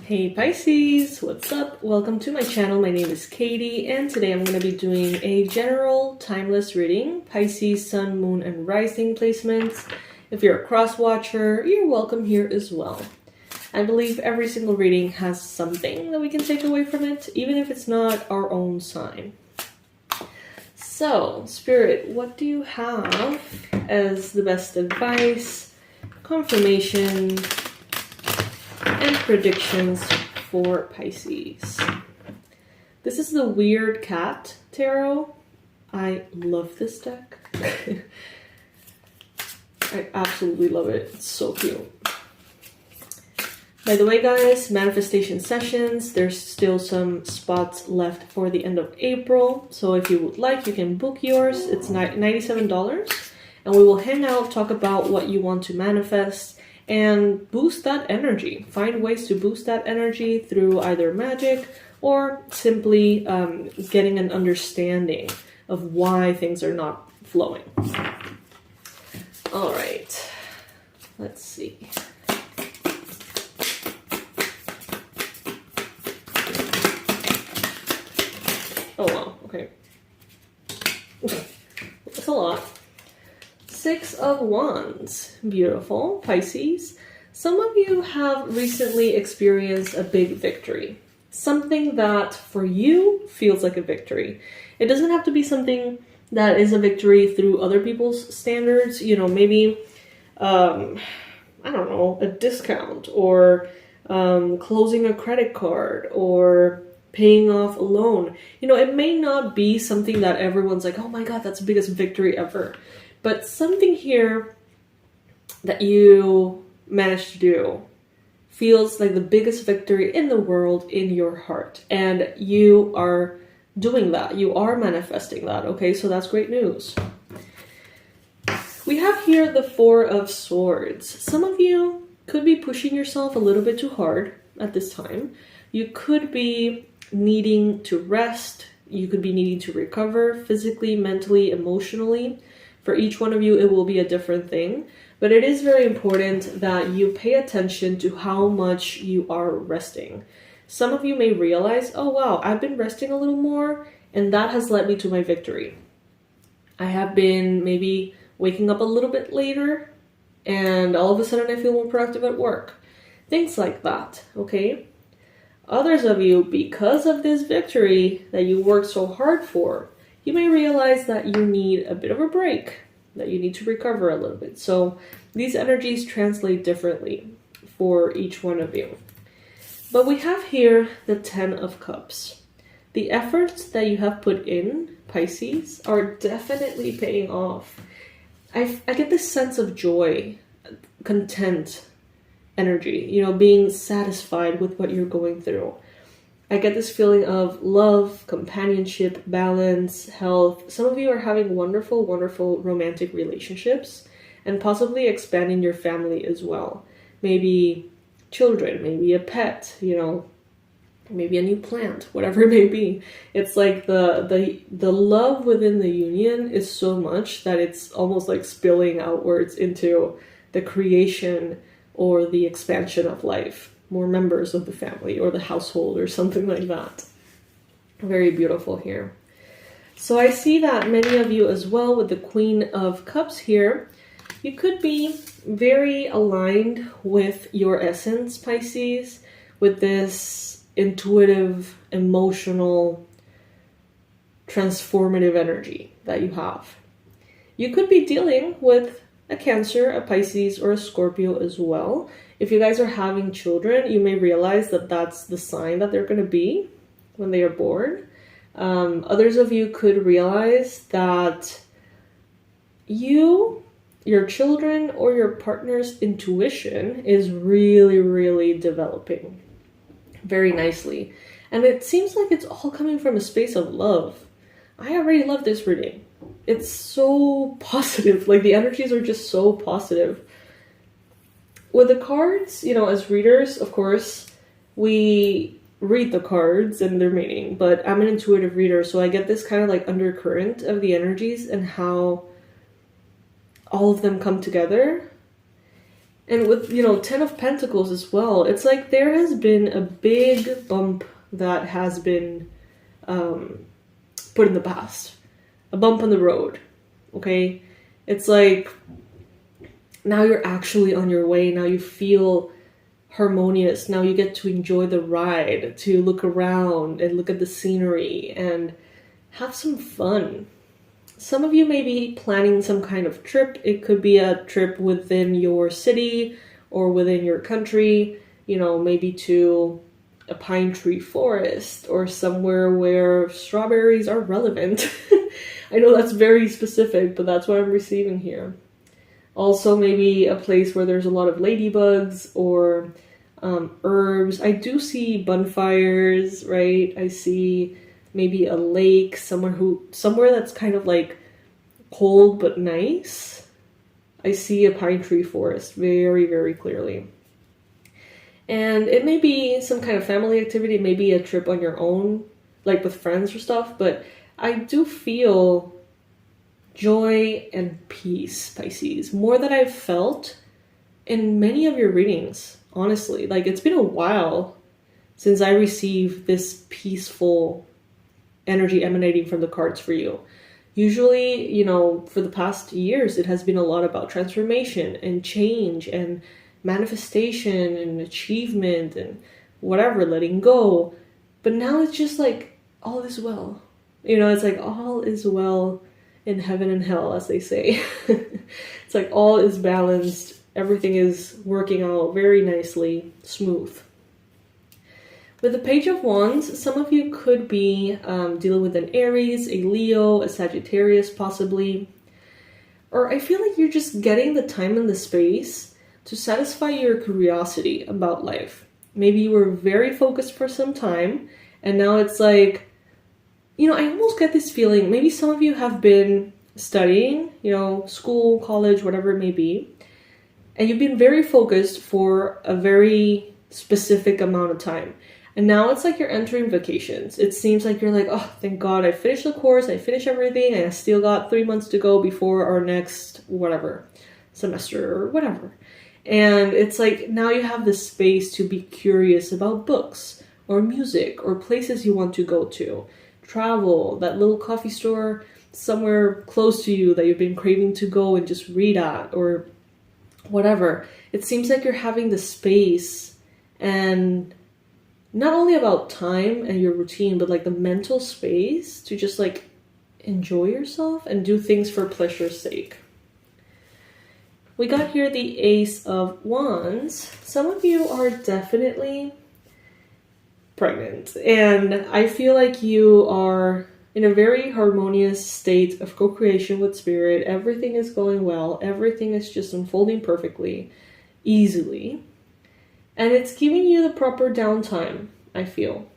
Hey Pisces, what's up? Welcome to my channel. My name is Katie, and today I'm going to be doing a general timeless reading, Pisces, Sun, Moon, and Rising placements. If you're a cross watcher, you're welcome here as well. I believe every single reading has something that we can take away from it, even if it's not our own sign. So, Spirit, what do you have as the best advice, confirmation, and predictions for Pisces? This is the Weird Cat Tarot. I love this deck. I absolutely love it. It's so cute. By the way, guys, manifestation sessions, there's still some spots left for the end of April. So if you would like, you can book yours. It's $97. And we will hang out, talk about what you want to manifest, and boost that energy. Find ways to boost that energy through either magic or simply getting an understanding of why things are not flowing. All right, let's see. Oh wow, okay. That's a lot. Six of Wands. Beautiful, Pisces. Some of you have recently experienced a big victory. Something that for you feels like a victory. It doesn't have to be something that is a victory through other people's standards. You know, maybe, I don't know, a discount or closing a credit card or paying off a loan. You know, it may not be something that everyone's like, oh my God, that's the biggest victory ever. But something here that you managed to do feels like the biggest victory in the world in your heart. And you are doing that. You are manifesting that. Okay, so that's great news. We have here the Four of Swords. Some of you could be pushing yourself a little bit too hard at this time. You could be needing to rest. You could be needing to recover physically, mentally, emotionally. For each one of you, it will be a different thing, but it is very important that you pay attention to how much you are resting. Some of you may realize, oh wow, I've been resting a little more, and that has led me to my victory. I have been maybe waking up a little bit later, and all of a sudden I feel more productive at work. Things like that, okay? Others of you, because of this victory that you worked so hard for, you may realize that you need a bit of a break, that you need to recover a little bit. So these energies translate differently for each one of you. But we have here the Ten of Cups. The efforts that you have put in, Pisces, are definitely paying off. I get this sense of joy, content, energy, you know, being satisfied with what you're going through. I get this feeling of love, companionship, balance, health. Some of you are having wonderful, wonderful romantic relationships and possibly expanding your family as well. Maybe children, maybe a pet, you know, maybe a new plant, whatever it may be. It's like the love within the union is so much that it's almost like spilling outwards into the creation or the expansion of life. More members of the family or the household or something like that. Very beautiful here. So I see that many of you as well with the Queen of Cups here, you could be very aligned with your essence, Pisces, with this intuitive, emotional, transformative energy that you have. You could be dealing with a Cancer, a Pisces, or a Scorpio as well. If you guys are having children, you may realize that that's the sign that they're going to be when they are born. Others of you could realize that your children or your partner's intuition is really, really developing very nicely. And it seems like it's all coming from a space of love. I already love this reading. It's so positive. Like the energies are just so positive. With the cards, you know, as readers, of course, we read the cards and their meaning, but I'm an intuitive reader, so I get this kind of like undercurrent of the energies and how all of them come together. And with, you know, 10 of Pentacles as well, it's like there has been a big bump that has been put in the past. A bump on the road, okay? It's like now you're actually on your way. Now you feel harmonious. Now you get to enjoy the ride, to look around and look at the scenery and have some fun. Some of you may be planning some kind of trip. It could be a trip within your city or within your country, you know, maybe to a pine tree forest or somewhere where strawberries are relevant. I know that's very specific, but that's what I'm receiving here. Also, maybe a place where there's a lot of ladybugs or herbs. I do see bonfires, right? I see maybe a lake, somewhere that's kind of like cold but nice. I see a pine tree forest very, very clearly. And it may be some kind of family activity, maybe a trip on your own, like with friends or stuff, but I do feel joy and peace, Pisces, more than I've felt in many of your readings, honestly. Like, it's been a while since I received this peaceful energy emanating from the cards for you. Usually, you know, for the past years, it has been a lot about transformation and change and manifestation and achievement and whatever, letting go. But now it's just like, all is well. You know, it's like all is well in heaven and hell, as they say. It's like all is balanced. Everything is working out very nicely, smooth. With the Page of Wands, some of you could be dealing with an Aries, a Leo, a Sagittarius possibly. Or I feel like you're just getting the time and the space to satisfy your curiosity about life. Maybe you were very focused for some time, and now it's like, you know, I almost get this feeling, maybe some of you have been studying, you know, school, college, whatever it may be, and you've been very focused for a very specific amount of time. And now it's like you're entering vacations. It seems like you're like, oh, thank God, I finished the course, I finished everything, and I still got 3 months to go before our next whatever, semester or whatever. And it's like now you have the space to be curious about books or music or places you want to go to. Travel, that little coffee store somewhere close to you that you've been craving to go and just read at or whatever. It seems like you're having the space and not only about time and your routine, but like the mental space to just like enjoy yourself and do things for pleasure's sake. We got here the Ace of Wands. Some of you are definitely pregnant, and I feel like you are in a very harmonious state of co-creation with spirit. Everything is going well. Everything is just unfolding perfectly, easily. And it's giving you the proper downtime, I feel.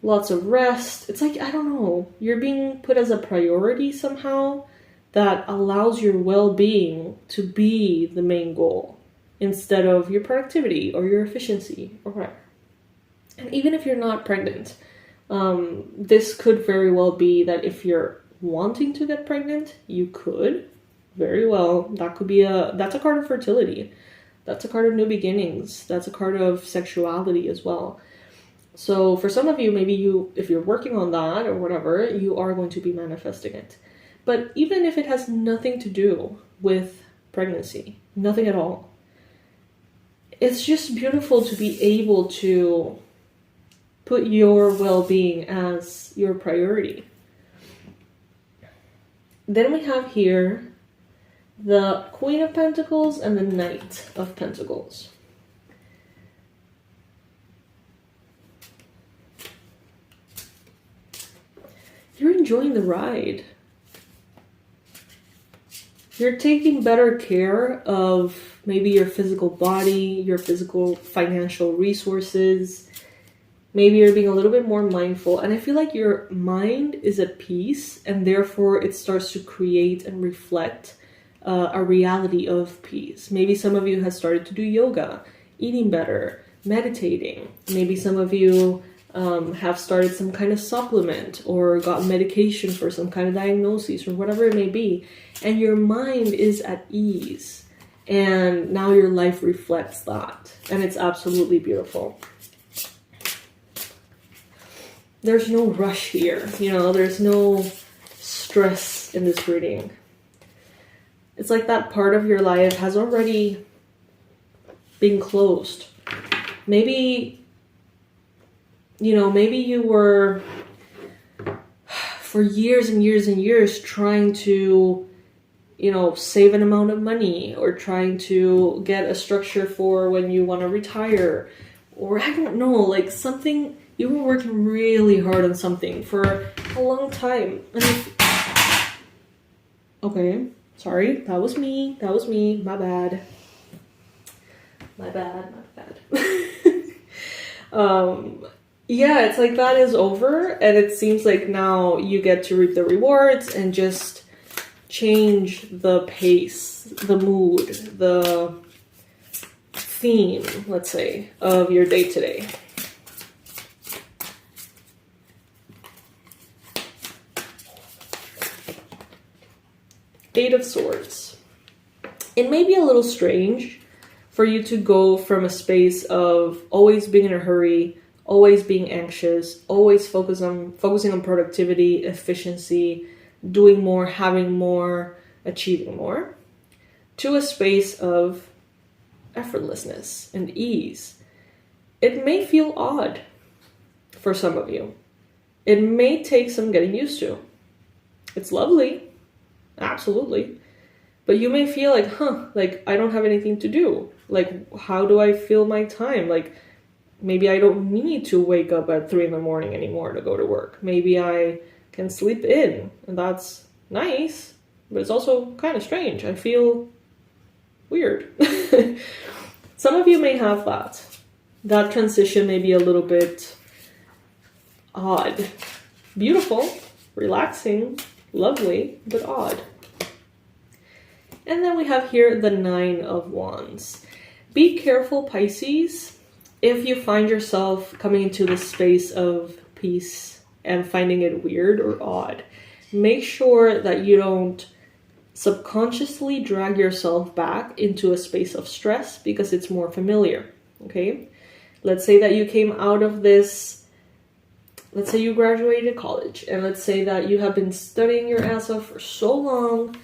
Lots of rest. It's like, I don't know, you're being put as a priority somehow that allows your well-being to be the main goal instead of your productivity or your efficiency or whatever. And even if you're not pregnant, this could very well be that if you're wanting to get pregnant, you could very well. That could be that's a card of fertility. That's a card of new beginnings. That's a card of sexuality as well. So for some of you, maybe if you're working on that or whatever, you are going to be manifesting it. But even if it has nothing to do with pregnancy, nothing at all, it's just beautiful to be able to put your well-being as your priority. Then we have here the Queen of Pentacles and the Knight of Pentacles. You're enjoying the ride. You're taking better care of maybe your physical body, your physical financial resources. Maybe you're being a little bit more mindful. And I feel like your mind is at peace, and therefore it starts to create and reflect a reality of peace. Maybe some of you have started to do yoga, eating better, meditating. Maybe some of you have started some kind of supplement or got medication for some kind of diagnosis or whatever it may be. And your mind is at ease. And now your life reflects that. And it's absolutely beautiful. There's no rush here. You know, there's no stress in this reading. It's like that part of your life has already been closed. Maybe, you know, maybe you were for years and years and years trying to, you know, save an amount of money, or trying to get a structure for when you want to retire, or I don't know, like something, you were working really hard on something for a long time. And okay, sorry, that was me, my bad. Yeah, it's like that is over, and it seems like now you get to reap the rewards and just change the pace, the mood, the theme, let's say, of your day today. Eight of Swords. It may be a little strange for you to go from a space of always being in a hurry, always being anxious, always focusing on productivity, efficiency, doing more, having more, achieving more, to a space of effortlessness and ease. It may feel odd for some of you. It may take some getting used to. It's lovely, absolutely. But you may feel like, like I don't have anything to do. Like, how do I fill my time? Like, maybe I don't need to wake up at 3 a.m. anymore to go to work. Maybe I can sleep in, and that's nice, but it's also kind of strange. I feel weird. Some of you may have that. That transition may be a little bit odd. Beautiful, relaxing, lovely, but odd. And then we have here the 9 of Wands. Be careful, Pisces, if you find yourself coming into this space of peace and finding it weird or odd. Make sure that you don't subconsciously drag yourself back into a space of stress because it's more familiar, okay? Let's say that you came out of this, let's say you graduated college, and let's say that you have been studying your ass off for so long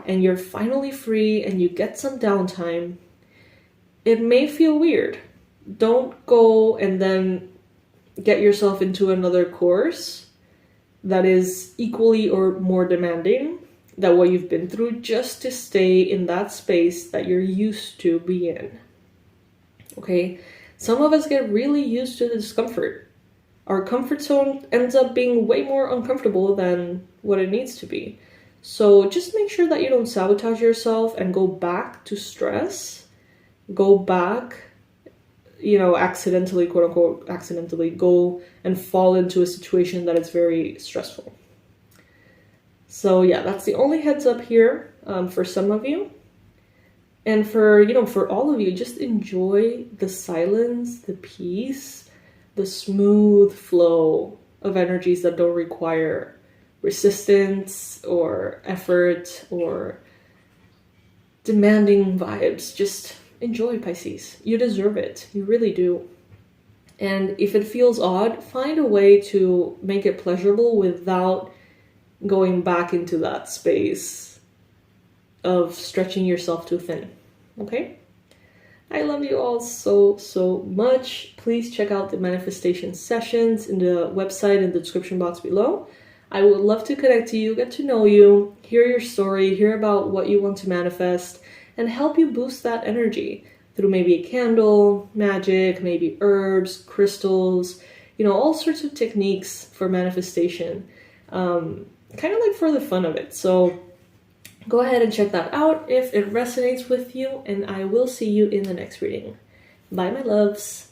and you're finally free and you get some downtime. It may feel weird. Don't go and then get yourself into another course that is equally or more demanding than what you've been through, just to stay in that space that you're used to be in. Okay? Some of us get really used to the discomfort. Our comfort zone ends up being way more uncomfortable than what it needs to be. So just make sure that you don't sabotage yourself and go back to stress. Go back, you know, accidentally, quote unquote, accidentally go and fall into a situation that is very stressful. So yeah, that's the only heads up here for some of you. And for, you know, for all of you, just enjoy the silence, the peace, the smooth flow of energies that don't require resistance or effort or demanding vibes. Just enjoy, Pisces. You deserve it. You really do. And if it feels odd, find a way to make it pleasurable without going back into that space of stretching yourself too thin. Okay? I love you all so, so much. Please check out the manifestation sessions in the website in the description box below. I would love to connect to you, get to know you, hear your story, hear about what you want to manifest, and help you boost that energy through maybe a candle, magic, maybe herbs, crystals, you know, all sorts of techniques for manifestation, kind of like for the fun of it. So go ahead and check that out if it resonates with you, and I will see you in the next reading. Bye, my loves.